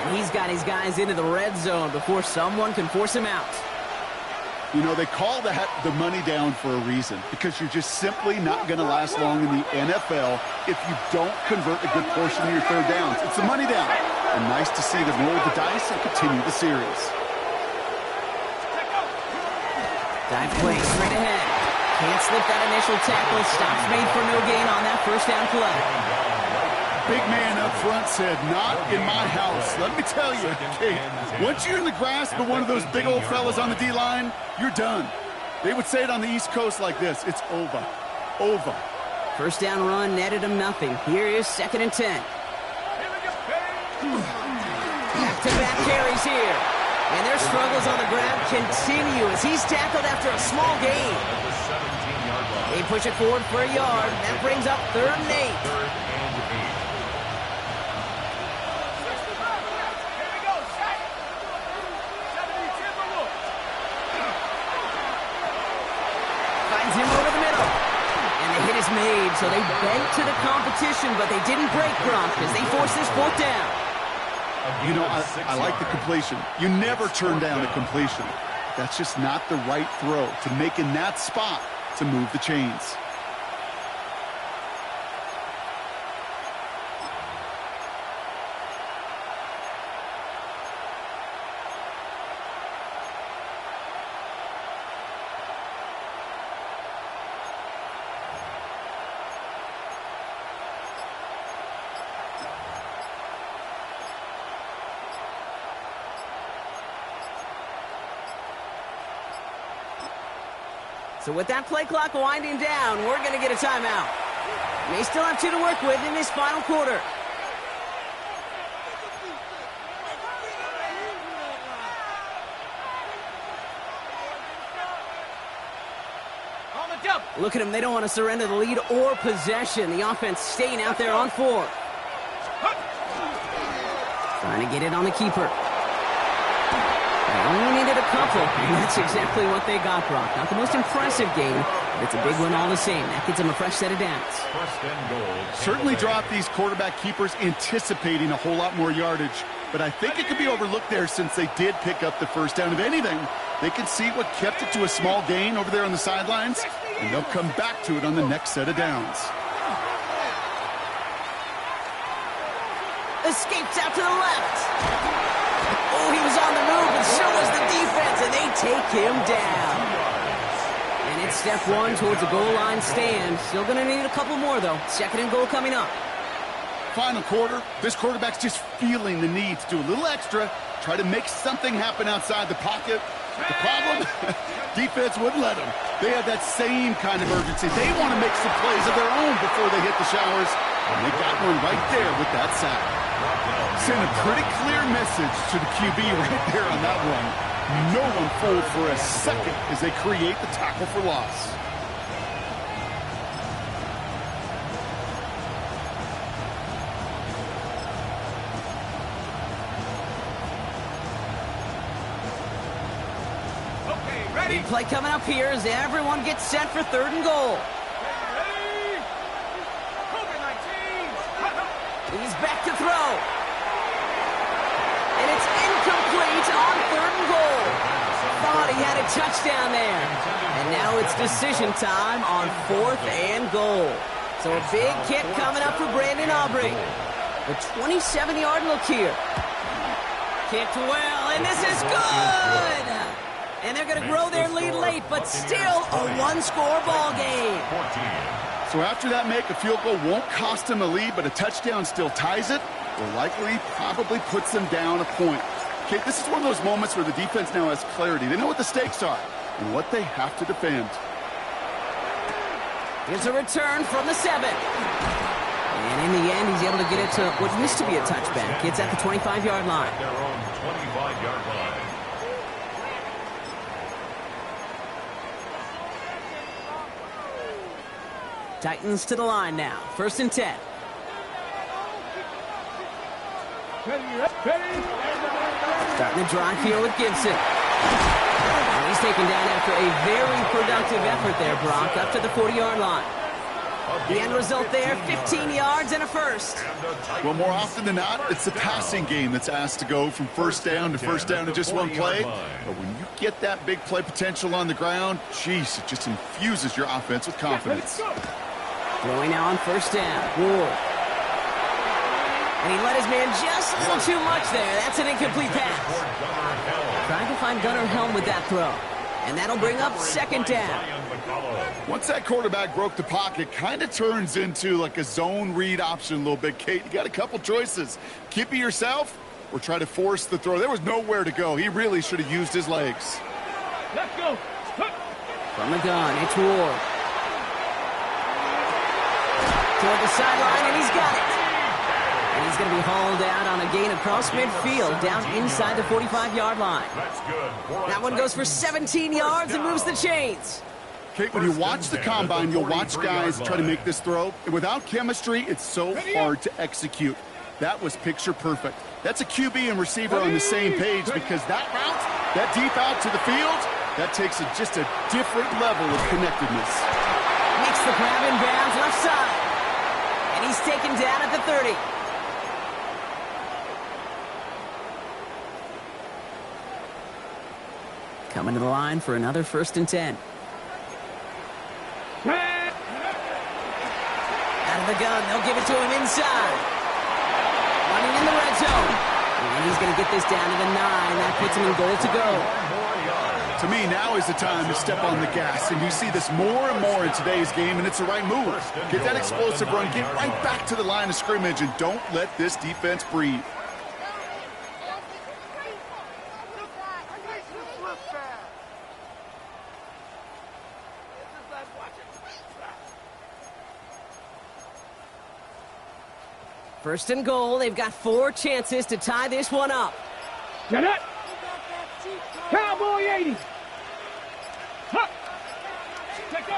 Speaker 1: And he's got his guys into the red zone before someone can force him out.
Speaker 3: You know, they call that the money down for a reason, because you're just simply not going to last long in the NFL if you don't convert a good portion of your 3rd downs. It's the money down. And nice to see them roll the dice and continue the series.
Speaker 1: Dive play straight ahead. Can't slip that initial tackle. Stops made for no gain on that first down play.
Speaker 3: big man up front said, "Not in my house." Let me tell you, Kate, once you're in the grasp of one of those big old fellas on the D-line, you're done. They would say it on the East Coast like this: it's over. Over.
Speaker 1: First down run netted him nothing. Here is 2nd and 10. Back-to-back carries here. And their struggles on the ground continue as he's tackled after a small gain. They push it forward for a yard. That brings up 3rd and 8. Finds him over the middle. And the hit is made, so they bent to the competition, but they didn't break, Gronk, as they force this 4th down.
Speaker 3: You know, I like the completion. You never turn down a completion. That's just not the right throw to make in that spot to move the chains.
Speaker 1: So with that play clock winding down, we're going to get a timeout. They still have 2 to work with in this final quarter. Look at them. They don't want to surrender the lead or possession. The offense staying out there on 4. Trying to get it on the keeper. They only needed a couple, and that's exactly what they got, Brock. Not the most impressive game, but it's a big one all the same. That gets them a fresh set of downs.
Speaker 3: Certainly drop these quarterback keepers anticipating a whole lot more yardage, but I think it could be overlooked there since they did pick up the first down. If anything, they can see what kept it to a small gain over there on the sidelines, and they'll come back to it on the next set of downs.
Speaker 1: Escapes out to the left. Oh, he was on the move, and so was the defense, and they take him down. And it's step 1 towards a goal line stand. Still going to need a couple more, though. 2nd and goal coming up.
Speaker 3: Final quarter, this quarterback's just feeling the need to do a little extra, try to make something happen outside the pocket. The problem? Defense wouldn't let them. They had that same kind of urgency. They want to make some plays of their own before they hit the showers, and they got one right there with that sack. Send a pretty clear message to the QB right there on that one. No one fooled for a second as they create the tackle for loss.
Speaker 1: Big play coming up here as everyone gets set for 3rd and goal. He's back to throw. And it's incomplete on 3rd and goal. Thought he had a touchdown there. And now it's decision time on 4th and goal. So a big kick coming up for Brandon Aubrey. The 27-yard look here. Kicked well, and this is good! And they're going to grow their lead late, but still a 1-score ball game.
Speaker 3: So after that make, a field goal won't cost them a lead, but a touchdown still ties it, or likely probably puts them down a point. Okay, this is one of those moments where the defense now has clarity. They know what the stakes are and what they have to defend.
Speaker 1: Here's a return from the 7. And in the end, he's able to get it to what used to be a touchback. It's at the 25-yard line.
Speaker 2: Their own 25-yard line.
Speaker 1: Titans to the line now. 1st and 10. Starting the drive here with Gibson. And he's taken down after a very productive effort there, Brock, up to the 40-yard line. The end result there, 15 yards and a first.
Speaker 3: Well, more often than not, it's the passing game that's asked to go from first down to just one play. But when you get that big play potential on the ground, geez, it just infuses your offense with confidence.
Speaker 1: Throwing now on 1st down. Ward. And he let his man just a little too much there. That's an incomplete pass. Trying to find Gunnar Helm with that throw. And that'll bring up second down.
Speaker 3: Once that quarterback broke the pocket, kind of turns into like a zone read option a little bit. Kate, you got a couple choices. Keep it yourself or try to force the throw. There was nowhere to go. He really should have used his legs.
Speaker 4: Let's go.
Speaker 1: From the gun, it's Ward. Toward the sideline, and he's got it. And he's going to be hauled out on a gain across midfield, down inside the 45-yard line. That one goes for 17 yards and moves the chains.
Speaker 3: Kate, when you watch the combine, you'll watch guys try to make this throw. And without chemistry, it's so hard to execute. That was picture perfect. That's a QB and receiver on the same page because that route, that deep out to the field, that takes just a different level of connectedness.
Speaker 1: Makes the grab in bounds left side. And he's taken down at the 30. Coming to the line for another 1st and 10. Out of the gun, they'll give it to him inside. Running in the red zone. And he's going to get this down to the 9. That puts him in goal to go.
Speaker 3: To me, now is the time to step on the gas, and you see this more and more in today's game, and it's the right move. Get that explosive run, get right back to the line of scrimmage, and don't let this defense breathe.
Speaker 1: First and goal, they've got 4 chances to tie this one up.
Speaker 4: Get it! Cowboy 80! Huh. Let go!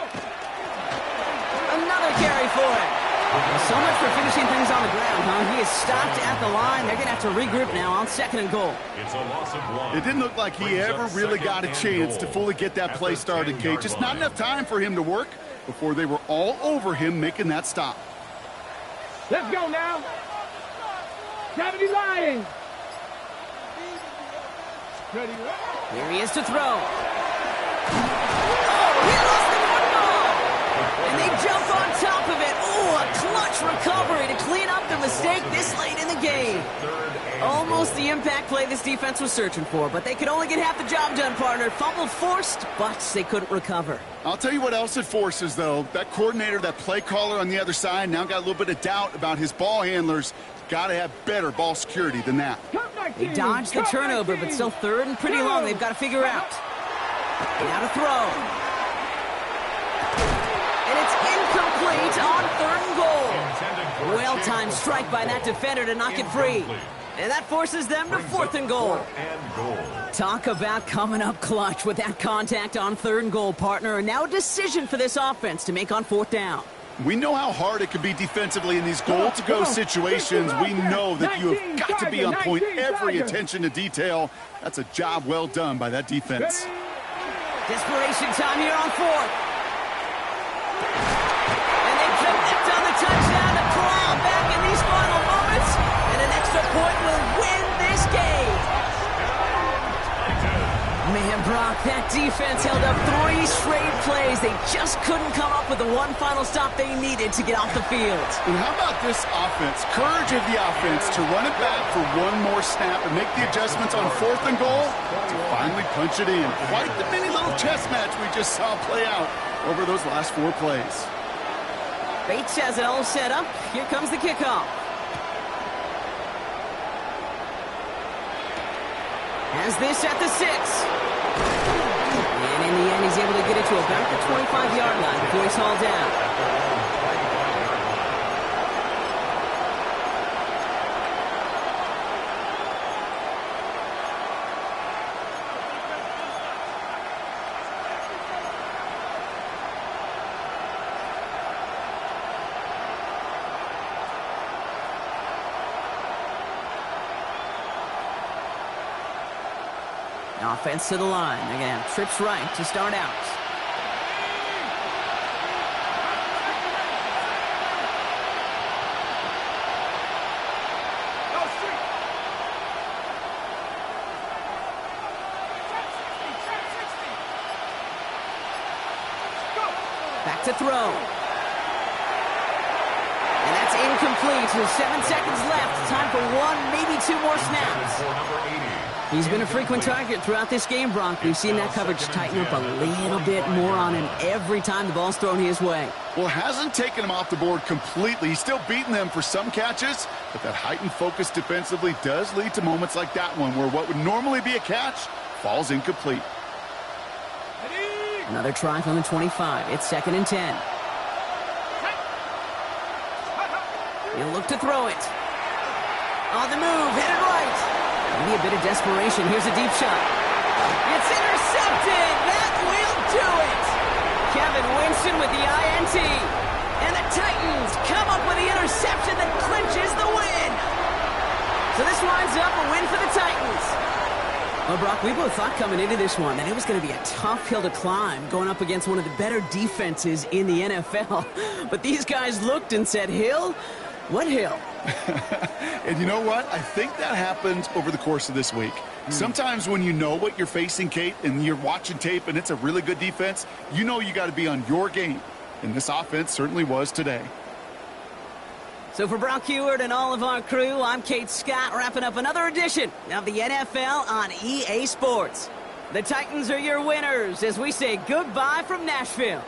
Speaker 1: Another carry for him. Well, so much for finishing things on the ground, huh? He is stopped at the line. They're going to have to regroup now on 2nd and goal.
Speaker 2: It's a loss of 1.
Speaker 3: It didn't look like he ever really got a chance to fully get that play started, Kate. Just not enough time for him to work before they were all over him making that stop.
Speaker 4: Let's go now. Gravity Lions. Ready?
Speaker 1: Here he is to throw. Oh, he lost the football. And they jump on top of it. Oh, a clutch recovery to clean up the mistake this late in the game. Almost the impact play this defense was searching for, but they could only get half the job done, partner. Fumble forced, but they couldn't recover.
Speaker 3: I'll tell you what else it forces, though. That coordinator, that play caller on the other side, now got a little bit of doubt about his ball handlers. Got to have better ball security than that.
Speaker 1: They dodged the turnover, but still 3rd and pretty long. They've got to figure out. Now to throw. And it's incomplete on 3rd and goal. Well-timed strike by that defender to knock it free. And that forces them to 4th and goal. Talk about coming up clutch with that contact on 3rd and goal, partner. And now a decision for this offense to make on 4th down.
Speaker 3: We know how hard it can be defensively in these goal-to-go situations. We know that you have got to be on point, every attention to detail. That's a job well done by that defense.
Speaker 1: Desperation time here on 4th. And they connect on the touchdown to claw back in these final moments. And an extra point will win this game. Man, Brock, that defense held up 3 straight plays. They just couldn't come up with the one final stop they needed to get off the field.
Speaker 3: And how about this offense? Courage of the offense to run it back for one more snap and make the adjustments on 4th and goal to finally punch it in. Quite the mini little chess match we just saw play out over those last 4 plays.
Speaker 1: Bates has it all set up. Here comes the kickoff. Has this at the 6. And in the end, he's able to get it to about the 25-yard line before he's hauled down. Offense to the line. Again, trips right to start out. Back to throw. And that's incomplete. There's 7 seconds left. Time for 1, maybe 2 more snaps. He's been a frequent target throughout this game, Bronk. We've seen that coverage tighten up a little bit more on him every time the ball's thrown his way.
Speaker 3: Well, hasn't taken him off the board completely. He's still beating them for some catches, but that heightened focus defensively does lead to moments like that one where what would normally be a catch falls incomplete.
Speaker 1: Another try from the 25. It's 2nd and 10. He'll look to throw it. On the move, hit it right. Maybe a bit of desperation. Here's a deep shot. It's intercepted. That will do it. Kevin Winston with the INT. And the Titans come up with the interception that clinches the win. So this winds up a win for the Titans. Well, Brock, we both thought coming into this one that it was going to be a tough hill to climb going up against one of the better defenses in the NFL. But these guys looked and said, Hill? What hill?
Speaker 3: And you know what? I think that happened over the course of this week. Sometimes when you know what you're facing, Kate, and you're watching tape and it's a really good defense, you know you got to be on your game. And this offense certainly was today.
Speaker 1: So for Brock Heward and all of our crew, I'm Kate Scott, wrapping up another edition of the NFL on EA Sports. The Titans are your winners as we say goodbye from Nashville.